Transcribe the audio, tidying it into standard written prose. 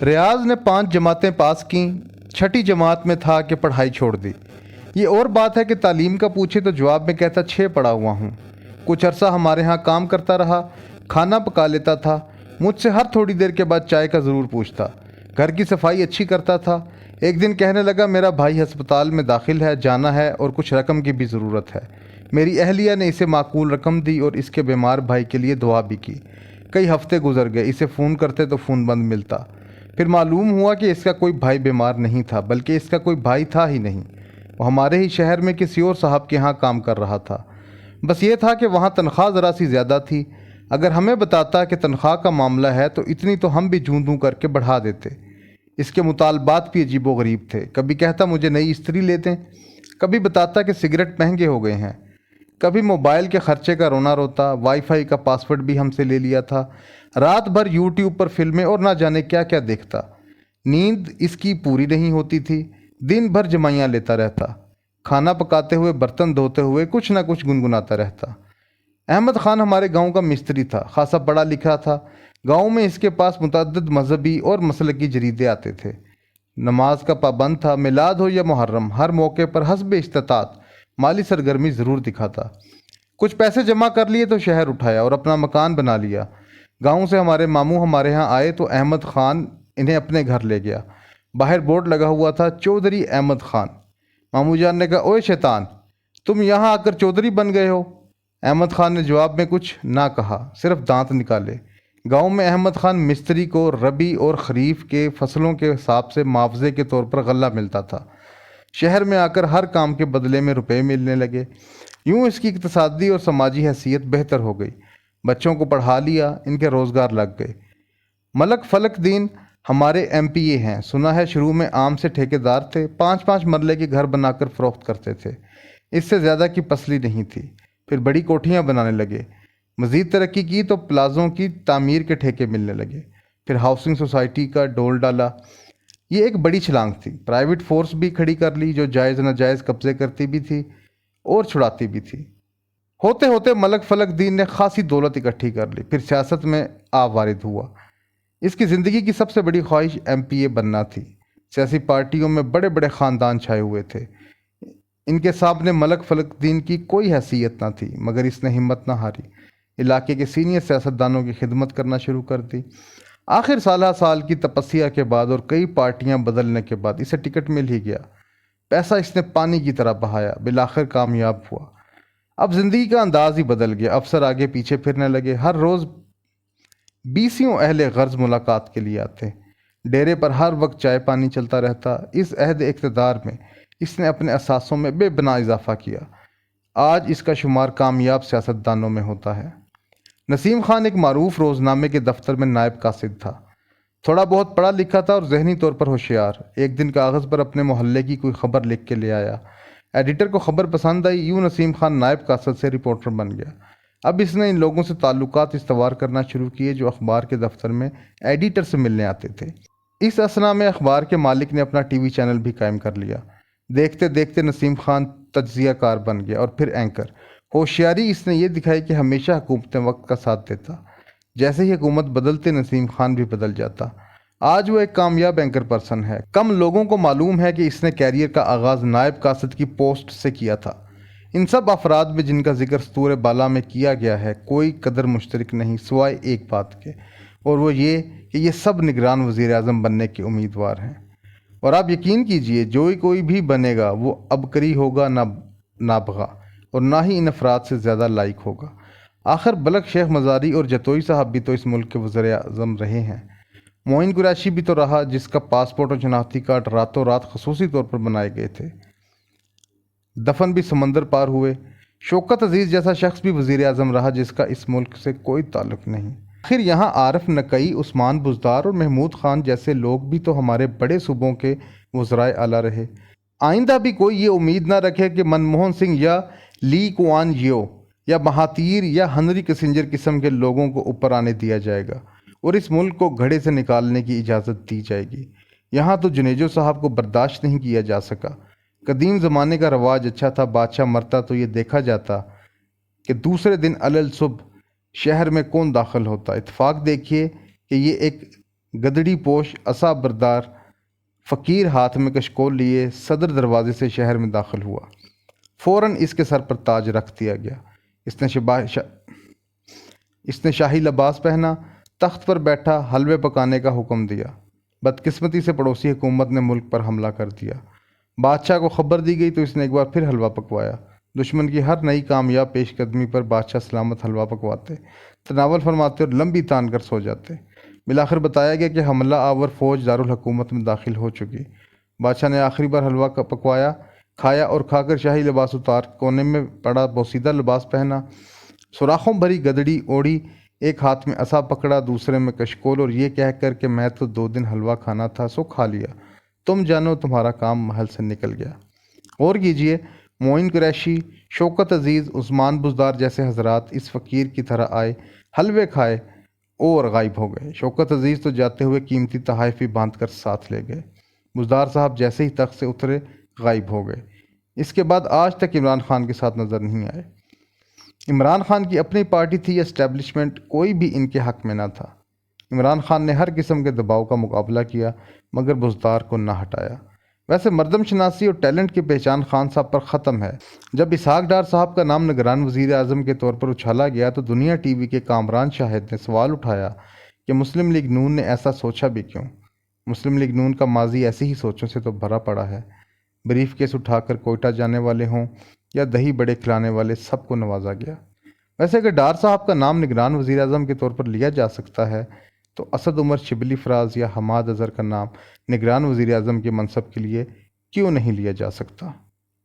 ریاض نے 5 جماعتیں پاس کیں، چھٹی جماعت میں تھا کہ پڑھائی چھوڑ دی۔ یہ اور بات ہے کہ تعلیم کا پوچھے تو جواب میں کہتا 6 پڑھا ہوا ہوں۔ کچھ عرصہ ہمارے ہاں کام کرتا رہا، کھانا پکا لیتا تھا، مجھ سے ہر تھوڑی دیر کے بعد چائے کا ضرور پوچھتا، گھر کی صفائی اچھی کرتا تھا۔ ایک دن کہنے لگا میرا بھائی ہسپتال میں داخل ہے، جانا ہے اور کچھ رقم کی بھی ضرورت ہے۔ میری اہلیہ نے اسے معقول رقم دی اور اس کے بیمار بھائی کے لیے دعا بھی کی۔ کئی ہفتے گزر گئے، اسے فون کرتے تو فون بند ملتا۔ پھر معلوم ہوا کہ اس کا کوئی بھائی بیمار نہیں تھا، بلکہ اس کا کوئی بھائی تھا ہی نہیں، وہ ہمارے ہی شہر میں کسی اور صاحب کے ہاں کام کر رہا تھا۔ بس یہ تھا کہ وہاں تنخواہ ذرا سی زیادہ تھی۔ اگر ہمیں بتاتا کہ تنخواہ کا معاملہ ہے تو اتنی تو ہم بھی جوں دوں کر کے بڑھا دیتے۔ اس کے مطالبات بھی عجیب و غریب تھے، کبھی کہتا مجھے نئی استری لے دیں، کبھی بتاتا کہ سگریٹ مہنگے ہو گئے ہیں، کبھی موبائل کے خرچے کا رونا روتا، وائی فائی کا پاسورڈ بھی ہم سے لے لیا تھا، رات بھر یوٹیوب پر فلمیں اور نہ جانے کیا کیا دیکھتا۔ نیند اس کی پوری نہیں ہوتی تھی، دن بھر جمائیاں لیتا رہتا، کھانا پکاتے ہوئے برتن دھوتے ہوئے کچھ نہ کچھ گنگناتا رہتا۔ احمد خان ہمارے گاؤں کا مستری تھا، خاصا پڑھا لکھا تھا۔ گاؤں میں اس کے پاس متعدد مذہبی اور مسلکی جریدے آتے تھے۔ نماز کا پابند تھا، میلاد ہو یا محرم، ہر موقع پر حسب استطاعت مالی سرگرمی ضرور دکھاتا۔ کچھ پیسے جمع کر لیے تو شہر اٹھایا اور اپنا مکان بنا لیا۔ گاؤں سے ہمارے ماموں ہمارے ہاں آئے تو احمد خان انہیں اپنے گھر لے گیا۔ باہر بورڈ لگا ہوا تھا، چودھری احمد خان۔ ماموں جان نے کہا اوئے شیطان، تم یہاں آ کر چودھری بن گئے ہو؟ احمد خان نے جواب میں کچھ نہ کہا، صرف دانت نکالے۔ گاؤں میں احمد خان مستری کو ربیع اور خریف کے فصلوں کے حساب سے معاوضے کے طور پر غلہ ملتا تھا۔ شہر میں آ کر ہر کام کے بدلے میں روپے ملنے لگے۔ یوں اس کی اقتصادی اور سماجی حیثیت بہتر ہو گئی۔ بچوں کو پڑھا لیا، ان کے روزگار لگ گئے۔ ملک فلک دین ہمارے ایم پی اے ہیں، سنا ہے شروع میں عام سے ٹھیکیدار تھے، 5 مرلے کے گھر بنا کر فروخت کرتے تھے، اس سے زیادہ کی پسلی نہیں تھی۔ پھر بڑی کوٹھیاں بنانے لگے، مزید ترقی کی تو پلازوں کی تعمیر کے ٹھیکے ملنے لگے، پھر ہاؤسنگ سوسائٹی کا ڈول ڈالا۔ یہ ایک بڑی چھلانگ تھی، پرائیویٹ فورس بھی کھڑی کر لی جو جائز ناجائز قبضے کرتی بھی تھی اور چھڑاتی بھی تھی۔ ہوتے ہوتے ملک فلک دین نے خاصی دولت اکٹھی کر لی، پھر سیاست میں وارد ہوا۔ اس کی زندگی کی سب سے بڑی خواہش ایم پی اے بننا تھی۔ سیاسی پارٹیوں میں بڑے بڑے خاندان چھائے ہوئے تھے، ان کے سامنے ملک فلک دین کی کوئی حیثیت نہ تھی، مگر اس نے ہمت نہ ہاری، علاقے کے سینئر سیاستدانوں کی خدمت کرنا شروع کر دی۔ آخر سالہ سال کی تپسیا کے بعد اور کئی پارٹیاں بدلنے کے بعد اسے ٹکٹ مل ہی گیا۔ پیسہ اس نے پانی کی طرح بہایا، بالآخر کامیاب ہوا۔ اب زندگی کا انداز ہی بدل گیا، افسر آگے پیچھے پھرنے لگے، ہر روز 20 اہل غرض ملاقات کے لیے آتے، ڈیرے پر ہر وقت چائے پانی چلتا رہتا۔ اس عہد اقتدار میں اس نے اپنے اثاثوں میں بے بنا اضافہ کیا۔ آج اس کا شمار کامیاب سیاستدانوں میں ہوتا ہے۔ نسیم خان ایک معروف روزنامے کے دفتر میں نائب قاصد تھا، تھوڑا بہت پڑھا لکھا تھا اور ذہنی طور پر ہوشیار۔ ایک دن کاغذ پر اپنے محلے کی کوئی خبر لکھ کے لے آیا، ایڈیٹر کو خبر پسند آئی، یوں نسیم خان نائب قاصد سے رپورٹر بن گیا۔ اب اس نے ان لوگوں سے تعلقات استوار کرنا شروع کیے جو اخبار کے دفتر میں ایڈیٹر سے ملنے آتے تھے۔ اس اثنا میں اخبار کے مالک نے اپنا ٹی وی چینل بھی قائم کر لیا۔ دیکھتے دیکھتے نسیم خان تجزیہ کار بن گیا اور پھر اینکر۔ ہوشیاری اس نے یہ دکھائی کہ ہمیشہ حکومتیں وقت کا ساتھ دیتا، جیسے ہی حکومت بدلتے نسیم خان بھی بدل جاتا۔ آج وہ ایک کامیاب اینکر پرسن ہے۔ کم لوگوں کو معلوم ہے کہ اس نے کیریئر کا آغاز نائب قاصد کی پوسٹ سے کیا تھا۔ ان سب افراد میں جن کا ذکر سطور بالا میں کیا گیا ہے، کوئی قدر مشترک نہیں سوائے ایک بات کے، اور وہ یہ کہ یہ سب نگران وزیر اعظم بننے کے امیدوار ہیں۔ اور آپ یقین کیجئے جو کوئی بھی بنے گا وہ عبقری ہوگا، نہ نابغہ، اور نہ ہی ان افراد سے زیادہ لائق ہوگا۔ آخر بلک شیخ مزاری اور جتوئی صاحب بھی تو اس ملک کے وزیر اعظم رہے ہیں۔ معین قریشی بھی تو رہا، جس کا پاسپورٹ اور شناختی کارڈ راتوں رات خصوصی طور پر بنائے گئے تھے، دفن بھی سمندر پار ہوئے۔ شوکت عزیز جیسا شخص بھی وزیر اعظم رہا جس کا اس ملک سے کوئی تعلق نہیں۔ آخر یہاں عارف نقئی، عثمان بزدار اور محمود خان جیسے لوگ بھی تو ہمارے بڑے صوبوں کے وزرائے اعلیٰ رہے۔ آئندہ بھی کوئی یہ امید نہ رکھے کہ منموہن سنگھ یا لی کوان یو یا مہاتیر یا ہنری کسنجر قسم کے لوگوں کو اوپر آنے دیا جائے گا اور اس ملک کو گھڑے سے نکالنے کی اجازت دی جائے گی۔ یہاں تو جنیجو صاحب کو برداشت نہیں کیا جا سکا۔ قدیم زمانے کا رواج اچھا تھا، بادشاہ مرتا تو یہ دیکھا جاتا کہ دوسرے دن علل صبح شہر میں کون داخل ہوتا۔ اتفاق دیکھیے کہ یہ ایک گدڑی پوش عصا بردار فقیر ہاتھ میں کشکول لیے صدر دروازے سے شہر میں داخل ہوا۔ فوراً اس کے سر پر تاج رکھ دیا گیا۔ اس نے شاہی لباس پہنا، تخت پر بیٹھا، حلوے پکانے کا حکم دیا۔ بدقسمتی سے پڑوسی حکومت نے ملک پر حملہ کر دیا۔ بادشاہ کو خبر دی گئی تو اس نے ایک بار پھر حلوہ پکوایا۔ دشمن کی ہر نئی کامیاب پیش قدمی پر بادشاہ سلامت حلوہ پکواتے، تناول فرماتے اور لمبی تان کر سو جاتے۔ بالآخر بتایا گیا کہ حملہ آور فوج دارالحکومت میں داخل ہو چکی۔ بادشاہ نے آخری بار حلوہ پکوایا، کھایا اور کھا کر شاہی لباس اتار کونے میں پڑا بوسیدہ لباس پہنا، سوراخوں بھری گدڑی اوڑھی، ایک ہاتھ میں عصا پکڑا، دوسرے میں کشکول، اور یہ کہہ کر کہ میں تو 2 دن حلوہ کھانا تھا سو کھا لیا، تم جانو تمہارا کام محل سے نکل گیا۔ غور کیجئے، معین قریشی، شوکت عزیز، عثمان بزدار جیسے حضرات اس فقیر کی طرح آئے، حلوے کھائے اور غائب ہو گئے۔ شوکت عزیز تو جاتے ہوئے قیمتی تحائف بھی باندھ کر ساتھ لے گئے۔ بزدار صاحب جیسے ہی تخت سے اترے غائب ہو گئے۔ اس کے بعد آج تک عمران خان کے ساتھ نظر نہیں آئے۔ عمران خان کی اپنی پارٹی تھی یا اسٹیبلشمنٹ، کوئی بھی ان کے حق میں نہ تھا۔ عمران خان نے ہر قسم کے دباؤ کا مقابلہ کیا مگر بزدار کو نہ ہٹایا۔ ویسے مردم شناسی اور ٹیلنٹ کی پہچان خان صاحب پر ختم ہے۔ جب اسحاق ڈار صاحب کا نام نگران وزیر اعظم کے طور پر اچھالا گیا تو دنیا ٹی وی کے کامران شاہد نے سوال اٹھایا کہ مسلم لیگ نون نے ایسا سوچا بھی کیوں؟ مسلم لیگ نون کا ماضی ایسی ہی سوچوں سے تو بھرا پڑا ہے۔ بریف کیس اٹھا کر کوئٹہ جانے والے ہوں یا دہی بڑے کھلانے والے، سب کو نوازا گیا۔ ویسے اگر ڈار صاحب کا نام نگران وزیر اعظم کے طور پر لیا جا سکتا ہے تو اسد عمر شبلی فراز یا حماد اظہر کا نام نگران وزیر اعظم کے منصب کے لیے کیوں نہیں لیا جا سکتا؟